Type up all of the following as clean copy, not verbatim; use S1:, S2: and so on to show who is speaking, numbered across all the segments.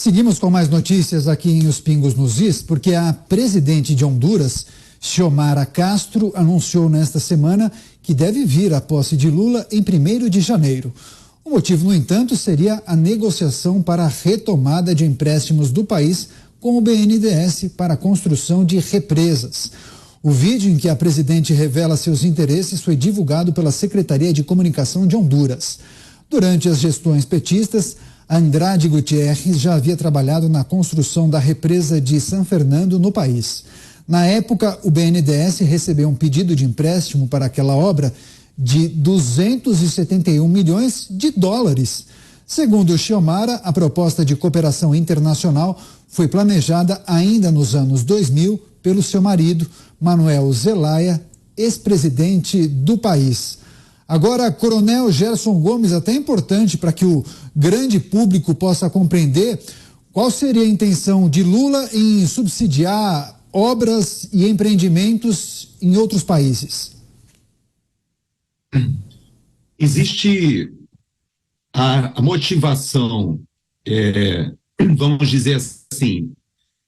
S1: Seguimos com mais notícias aqui em Os Pingos nos Is, porque a presidente de Honduras, Xiomara Castro, anunciou nesta semana que deve vir a posse de Lula em 1º de janeiro. O motivo, no entanto, seria a negociação para a retomada de empréstimos do país com o BNDES para a construção de represas. O vídeo em que a presidente revela seus interesses foi divulgado pela Secretaria de Comunicação de Honduras. Durante as gestões petistas, Andrade Gutierrez já havia trabalhado na construção da represa de San Fernando no país. Na época, o BNDES recebeu um pedido de empréstimo para aquela obra de 271 milhões de dólares. Segundo Xiomara, a proposta de cooperação internacional foi planejada ainda nos anos 2000 pelo seu marido, Manuel Zelaya, ex-presidente do país. Agora, Coronel Gerson Gomes, até importante para que o grande público possa compreender qual seria a intenção de Lula em subsidiar obras e empreendimentos em outros países.
S2: Existe a motivação, vamos dizer assim,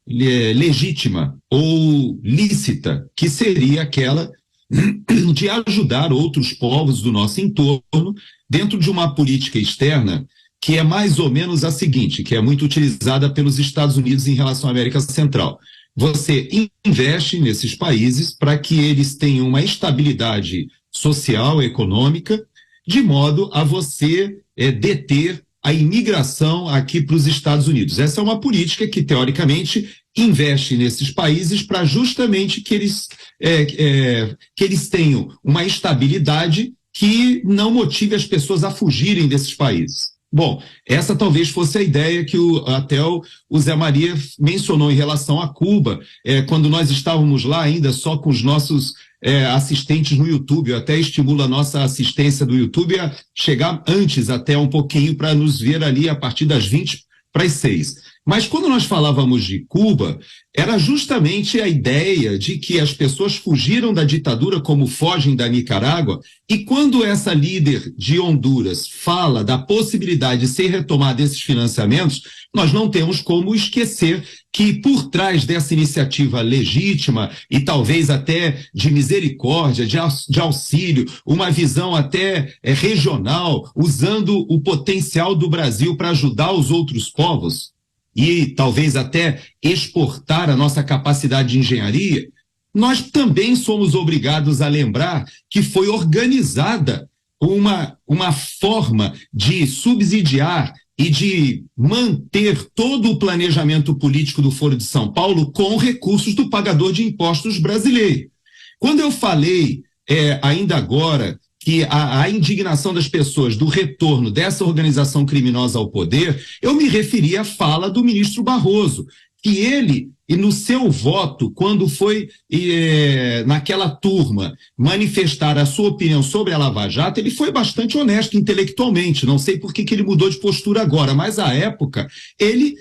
S2: legítima ou lícita, que seria aquela de ajudar outros povos do nosso entorno dentro de uma política externa que é mais ou menos a seguinte, que é muito utilizada pelos Estados Unidos em relação à América Central. Você investe nesses países para que eles tenham uma estabilidade social, econômica, de modo a você deter a imigração aqui para os Estados Unidos. Essa é uma política que, teoricamente, investe nesses países para justamente que eles tenham uma estabilidade que não motive as pessoas a fugirem desses países. Bom, essa talvez fosse a ideia que até o Zé Maria mencionou em relação a Cuba, quando nós estávamos lá ainda só com os nossos assistentes no YouTube. Eu até estimulo a nossa assistência do YouTube a chegar antes até um pouquinho para nos ver ali a partir das 5:50. Mas quando nós falávamos de Cuba, era justamente a ideia de que as pessoas fugiram da ditadura como fogem da Nicarágua, e quando essa líder de Honduras fala da possibilidade de ser retomada esses financiamentos, nós não temos como esquecer que por trás dessa iniciativa legítima e talvez até de misericórdia, de auxílio, uma visão até regional, usando o potencial do Brasil para ajudar os outros povos, e talvez até exportar a nossa capacidade de engenharia, nós também somos obrigados a lembrar que foi organizada uma forma de subsidiar e de manter todo o planejamento político do Foro de São Paulo com recursos do pagador de impostos brasileiro. Quando eu falei ainda agora que a indignação das pessoas do retorno dessa organização criminosa ao poder, eu me referi à fala do ministro Barroso, que ele, e no seu voto, quando foi naquela turma manifestar a sua opinião sobre a Lava Jato, ele foi bastante honesto intelectualmente. Não sei por que ele mudou de postura agora, mas à época ele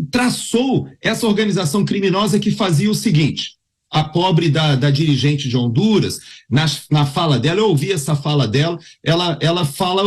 S2: traçou essa organização criminosa que fazia o seguinte: a pobre da dirigente de Honduras, na fala dela, eu ouvi essa fala dela, ela fala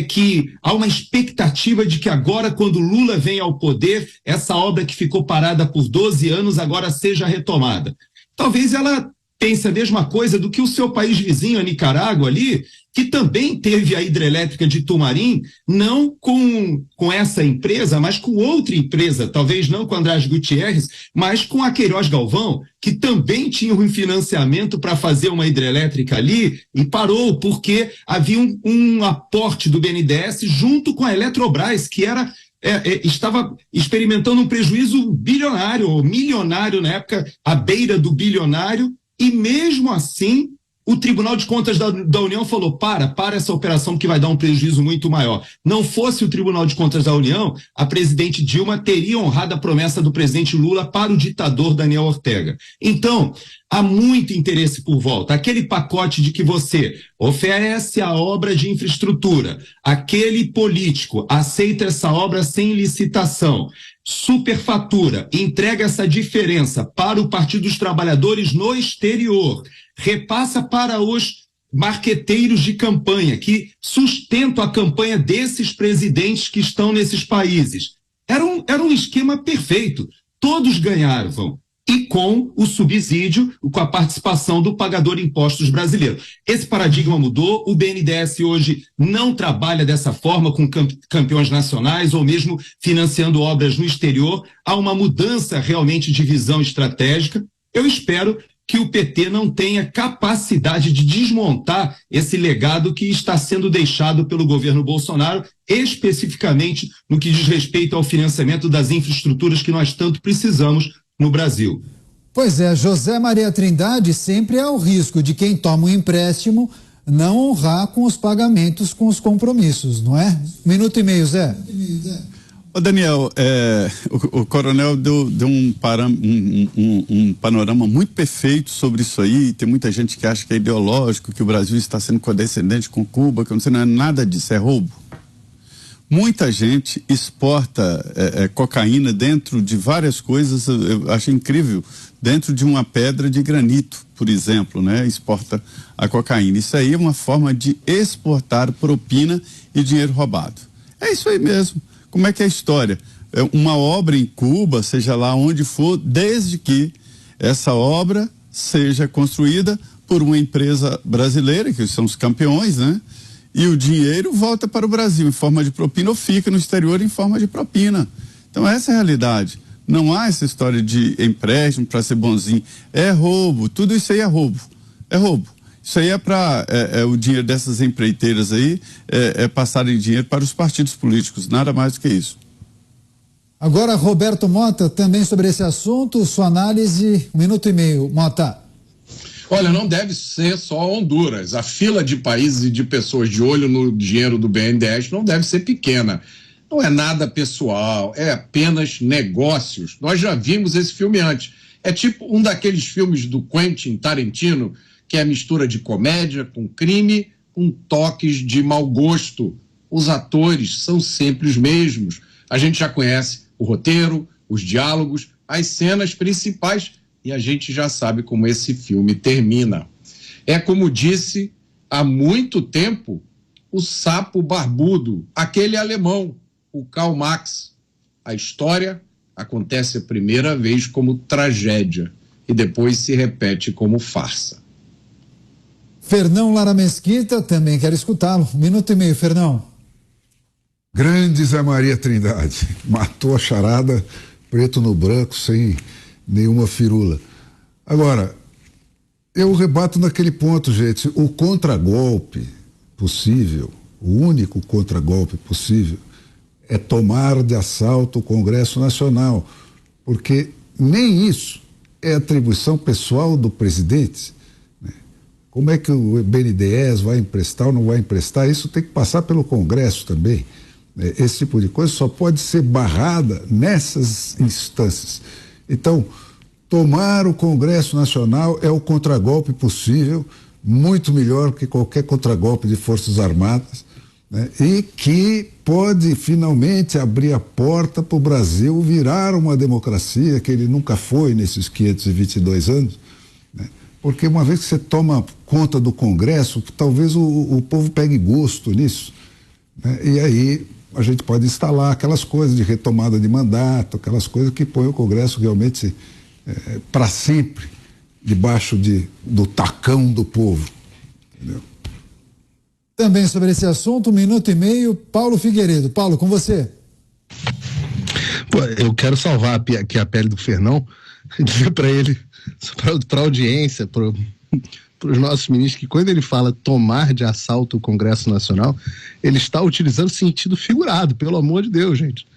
S2: que há uma expectativa de que agora, quando Lula vem ao poder, essa obra que ficou parada por 12 anos agora seja retomada. Talvez ela pense a mesma coisa do que o seu país vizinho, a Nicarágua ali, que também teve a hidrelétrica de Tumarim, não com essa empresa, mas com outra empresa, talvez não com Andrade Gutierrez, mas com a Queiroz Galvão, que também tinha um financiamento para fazer uma hidrelétrica ali e parou porque havia um aporte do BNDES junto com a Eletrobras, que estava experimentando um prejuízo bilionário, ou milionário na época, à beira do bilionário, e mesmo assim o Tribunal de Contas da União falou: para essa operação que vai dar um prejuízo muito maior. Não fosse o Tribunal de Contas da União, a presidente Dilma teria honrado a promessa do presidente Lula para o ditador Daniel Ortega. Então, há muito interesse por volta. Aquele pacote de que você oferece a obra de infraestrutura, aquele político aceita essa obra sem licitação, superfatura, entrega essa diferença para o Partido dos Trabalhadores no exterior, repassa para os marqueteiros de campanha que sustentam a campanha desses presidentes que estão nesses países. Era um esquema perfeito. Todos ganhavam. E com o subsídio, com a participação do pagador de impostos brasileiro. Esse paradigma mudou, o BNDES hoje não trabalha dessa forma com campeões nacionais ou mesmo financiando obras no exterior. Há uma mudança realmente de visão estratégica. Eu espero que o PT não tenha capacidade de desmontar esse legado que está sendo deixado pelo governo Bolsonaro, especificamente no que diz respeito ao financiamento das infraestruturas que nós tanto precisamos no Brasil.
S1: Pois é, José Maria Trindade, sempre há o risco de quem toma um empréstimo não honrar com os pagamentos, com os compromissos, não é? 1,5 minuto, Zé.
S3: Ô Daniel, o coronel deu um panorama muito perfeito sobre isso aí. Tem muita gente que acha que é ideológico, que o Brasil está sendo condescendente com Cuba, que não é nada disso, é roubo. Muita gente exporta cocaína dentro de várias coisas, eu acho incrível, dentro de uma pedra de granito, por exemplo, né? Exporta a cocaína. Isso aí é uma forma de exportar propina e dinheiro roubado. É isso aí mesmo. Como é que é a história? Uma obra em Cuba, seja lá onde for, desde que essa obra seja construída por uma empresa brasileira, que são os campeões, né? E o dinheiro volta para o Brasil em forma de propina ou fica no exterior em forma de propina. Então essa é a realidade. Não há essa história de empréstimo para ser bonzinho. É roubo, tudo isso aí é roubo. É roubo. Isso aí é para o dinheiro dessas empreiteiras aí, passarem dinheiro para os partidos políticos, nada mais do que isso.
S1: Agora, Roberto Mota, também sobre esse assunto, sua análise, 1,5 minutos, Mota.
S4: Olha, não deve ser só Honduras. A fila de países e de pessoas de olho no dinheiro do BNDES não deve ser pequena. Não é nada pessoal, é apenas negócios. Nós já vimos esse filme antes. É tipo um daqueles filmes do Quentin Tarantino, que é a mistura de comédia com crime, com toques de mau gosto. Os atores são sempre os mesmos. A gente já conhece o roteiro, os diálogos, as cenas principais, e a gente já sabe como esse filme termina. É como disse há muito tempo o sapo barbudo, aquele alemão, o Karl Marx. A história acontece a primeira vez como tragédia e depois se repete como farsa.
S1: Fernão Lara Mesquita, também quero escutá-lo. 1,5 minutos, Fernão.
S5: Grande Zé Maria Trindade. Matou a charada preto no branco, sem nenhuma firula. Agora, eu rebato naquele ponto, gente. O contragolpe possível, o único contragolpe possível, é tomar de assalto o Congresso Nacional. Porque nem isso é atribuição pessoal do presidente. Como é que o BNDES vai emprestar ou não vai emprestar? Isso tem que passar pelo Congresso também. Esse tipo de coisa só pode ser barrada nessas instâncias. Então, tomar o Congresso Nacional é o contragolpe possível, muito melhor que qualquer contragolpe de Forças Armadas, né? E que pode finalmente abrir a porta para o Brasil virar uma democracia que ele nunca foi nesses 522 anos, né? Porque uma vez que você toma conta do Congresso, talvez o povo pegue gosto nisso, né? E aí a gente pode instalar aquelas coisas de retomada de mandato, aquelas coisas que põem o Congresso realmente para sempre debaixo do tacão do povo. Entendeu?
S1: Também sobre esse assunto, 1,5 minutos, Paulo Figueiredo. Paulo, com você.
S6: Pô, eu quero salvar aqui a pele do Fernão, dizer para ele, para a audiência, para os nossos ministros, que quando ele fala tomar de assalto o Congresso Nacional, ele está utilizando sentido figurado, pelo amor de Deus, gente.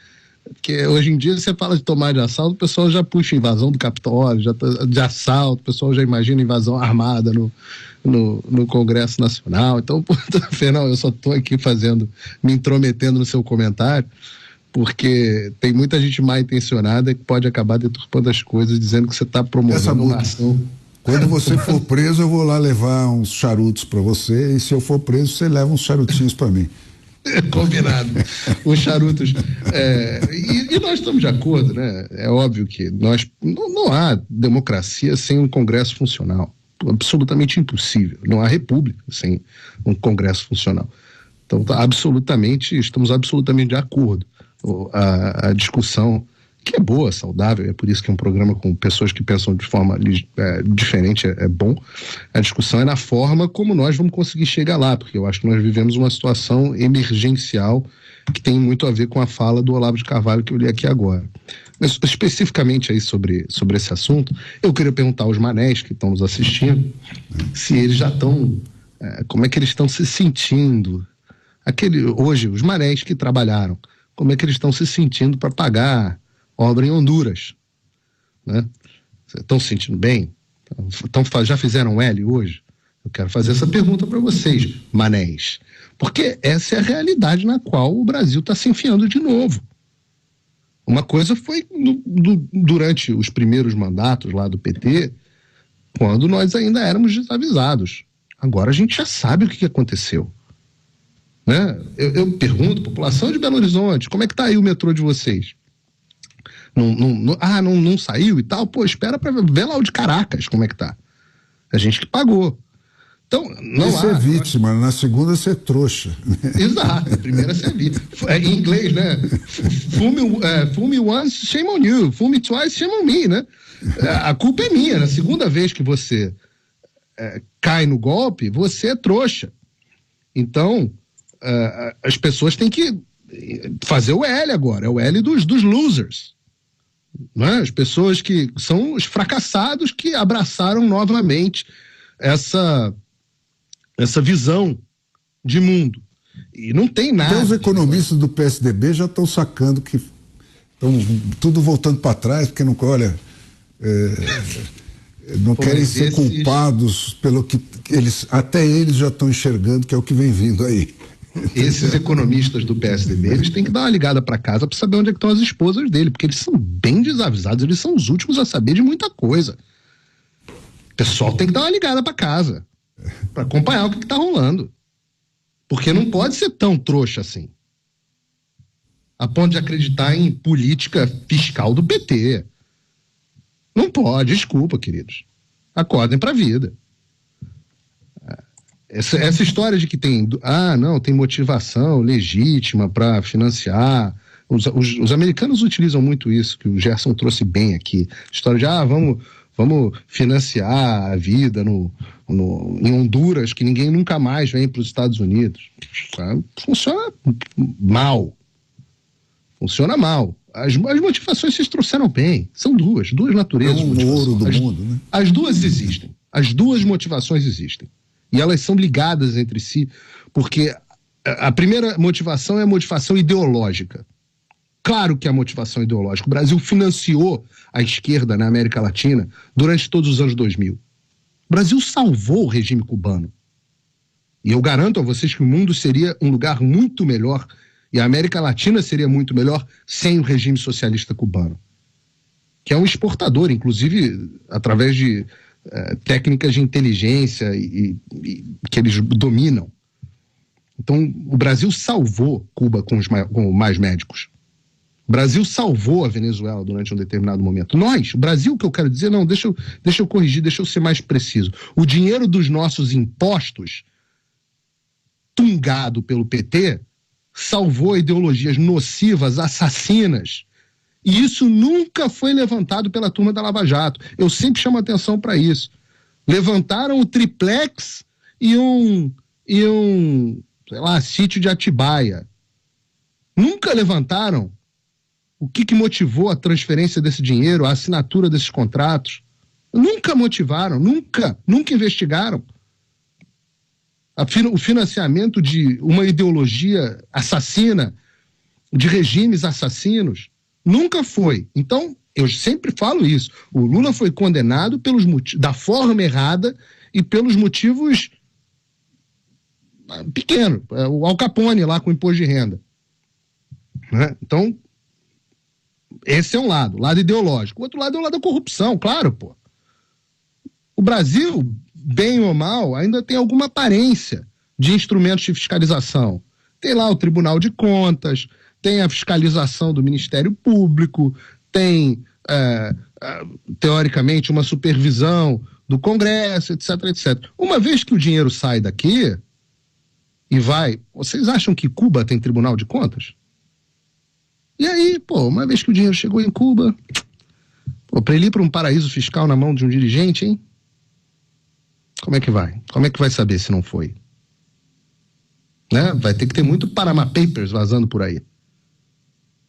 S6: Porque hoje em dia você fala de tomar de assalto, o pessoal já puxa invasão do Capitólio, de assalto, o pessoal já imagina invasão armada no Congresso Nacional. Então, Fernão, eu só estou aqui me intrometendo no seu comentário, porque tem muita gente mal intencionada que pode acabar deturpando as coisas, dizendo que você está promovendo uma ação.
S5: Quando você for preso, eu vou lá levar uns charutos para você, e se eu for preso, você leva uns charutinhos para mim.
S6: Combinado. Os charutos. E nós estamos de acordo, né? É óbvio que não há democracia sem um Congresso funcional. Absolutamente impossível. Não há república sem um Congresso funcional. Então, estamos absolutamente de acordo. a discussão, que é boa, saudável, é por isso que um programa com pessoas que pensam de forma diferente é bom. A discussão é na forma como nós vamos conseguir chegar lá, porque eu acho que nós vivemos uma situação emergencial que tem muito a ver com a fala do Olavo de Carvalho que eu li aqui agora. Mas especificamente aí sobre esse assunto, eu queria perguntar aos manés que estão nos assistindo se eles já estão, como é que eles estão se sentindo, hoje, os manés que trabalharam, como é que eles estão se sentindo para pagar obra em Honduras, né? Estão se sentindo bem? Já fizeram L hoje? Eu quero fazer essa pergunta para vocês, manés, porque essa é a realidade na qual o Brasil está se enfiando de novo. Uma coisa foi durante os primeiros mandatos lá do PT, quando nós ainda éramos desavisados. Agora a gente já sabe o que aconteceu, né? Eu pergunto, população de Belo Horizonte, como é que tá aí o metrô de vocês? Não saiu e tal? Pô, espera para ver lá o de Caracas, como é que tá. A gente que pagou. Então,
S5: Você é vítima, na segunda você é trouxa.
S6: Exato, na primeira você é vítima. Em inglês, né? Fool me once, shame on you. Fool me twice, shame on me, né? A culpa é minha. Na segunda vez que você cai no golpe, você é trouxa. Então, as pessoas têm que fazer o L agora. É o L dos losers. Né? As pessoas que são os fracassados que abraçaram novamente essa visão de mundo. E não tem nada.
S5: Então os economistas do PSDB já estão sacando que estão tudo voltando para trás, porque não, olha, não querem ser culpados pelo que até eles já estão enxergando que é o que vem vindo aí.
S6: Esses economistas do PSDB, eles têm que dar uma ligada para casa para saber onde é que estão as esposas dele, porque eles são bem desavisados, eles são os últimos a saber de muita coisa. O pessoal tem que dar uma ligada para casa, para acompanhar o que está rolando. Porque não pode ser tão trouxa assim, a ponto de acreditar em política fiscal do PT. Não pode, desculpa, queridos. Acordem para a vida. Essa história de que tem motivação legítima para financiar. Os americanos utilizam muito isso, que o Gerson trouxe bem aqui. História de, vamos financiar a vida em Honduras, que ninguém nunca mais vem para os Estados Unidos. Funciona mal. Funciona mal. As motivações vocês trouxeram bem. São duas naturezas.
S5: É um ouro do mundo, né?
S6: As duas existem. As duas motivações existem. E elas são ligadas entre si, porque a primeira motivação é a motivação ideológica. Claro que é a motivação ideológica. O Brasil financiou a esquerda na América Latina durante todos os anos 2000. O Brasil salvou o regime cubano. E eu garanto a vocês que o mundo seria um lugar muito melhor e a América Latina seria muito melhor sem o regime socialista cubano, que é um exportador, inclusive através de técnicas de inteligência e que eles dominam. Então, o Brasil salvou Cuba com mais médicos. O Brasil salvou a Venezuela durante um determinado momento. O Brasil, que eu quero dizer, não, deixa eu corrigir, deixa eu ser mais preciso. O dinheiro dos nossos impostos, tungado pelo PT, salvou ideologias nocivas, assassinas. E isso nunca foi levantado pela turma da Lava Jato. Eu sempre chamo atenção para isso. Levantaram o triplex e um sítio de Atibaia. Nunca levantaram o que motivou a transferência desse dinheiro, a assinatura desses contratos. Nunca motivaram, nunca investigaram. O financiamento de uma ideologia assassina, de regimes assassinos. Nunca foi. Então, eu sempre falo isso. O Lula foi condenado da forma errada e pelos motivos pequenos. O Al Capone lá com o imposto de renda. Né? Então, esse é um lado ideológico. O outro lado é o lado da corrupção, claro, pô. O Brasil, bem ou mal, ainda tem alguma aparência de instrumentos de fiscalização. Tem lá o Tribunal de Contas, tem a fiscalização do Ministério Público, tem, teoricamente, uma supervisão do Congresso, etc, etc. Uma vez que o dinheiro sai daqui e vai... Vocês acham que Cuba tem Tribunal de Contas? E aí, pô, uma vez que o dinheiro chegou em Cuba, pô, para ele ir para um paraíso fiscal na mão de um dirigente, hein? Como é que vai? Como é que vai saber se não foi? Né? Vai ter que ter muito Panama Papers vazando por aí.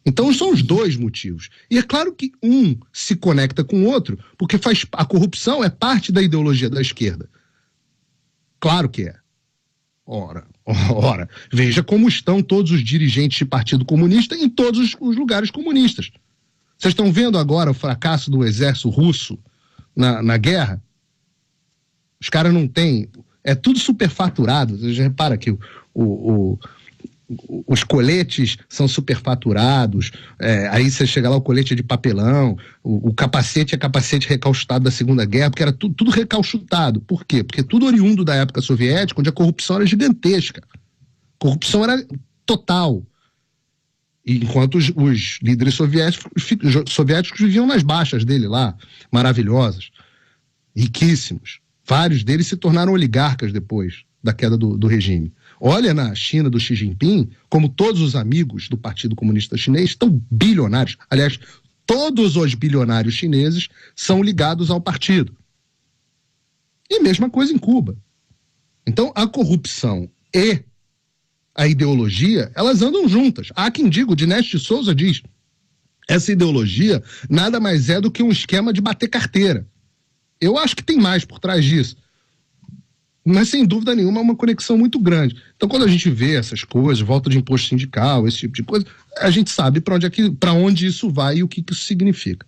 S6: Então são os dois motivos. E é claro que um se conecta com o outro, porque a corrupção é parte da ideologia da esquerda. Claro que é. Ora, veja como estão todos os dirigentes de Partido Comunista em todos os lugares comunistas. Vocês estão vendo agora o fracasso do exército russo na guerra? Os caras não têm... É tudo superfaturado. Você já repara que os coletes são superfaturados, aí você chega lá, o colete é de papelão, o capacete é capacete recalchutado da Segunda Guerra, porque era tudo recalchutado. Por quê? Porque tudo oriundo da época soviética, onde a corrupção era gigantesca. A corrupção era total. Enquanto os líderes soviéticos viviam nas baixas dele lá, maravilhosas, riquíssimos. Vários deles se tornaram oligarcas depois da queda do regime. Olha na China do Xi Jinping, como todos os amigos do Partido Comunista Chinês estão bilionários. Aliás, todos os bilionários chineses são ligados ao partido. E mesma coisa em Cuba. Então, a corrupção e a ideologia, elas andam juntas. Há quem diga, o Dinesh de Souza diz, essa ideologia nada mais é do que um esquema de bater carteira. Eu acho que tem mais por trás disso. Mas, sem dúvida nenhuma, é uma conexão muito grande. Então, quando a gente vê essas coisas, volta de imposto sindical, esse tipo de coisa, a gente sabe para onde isso vai e o que isso significa.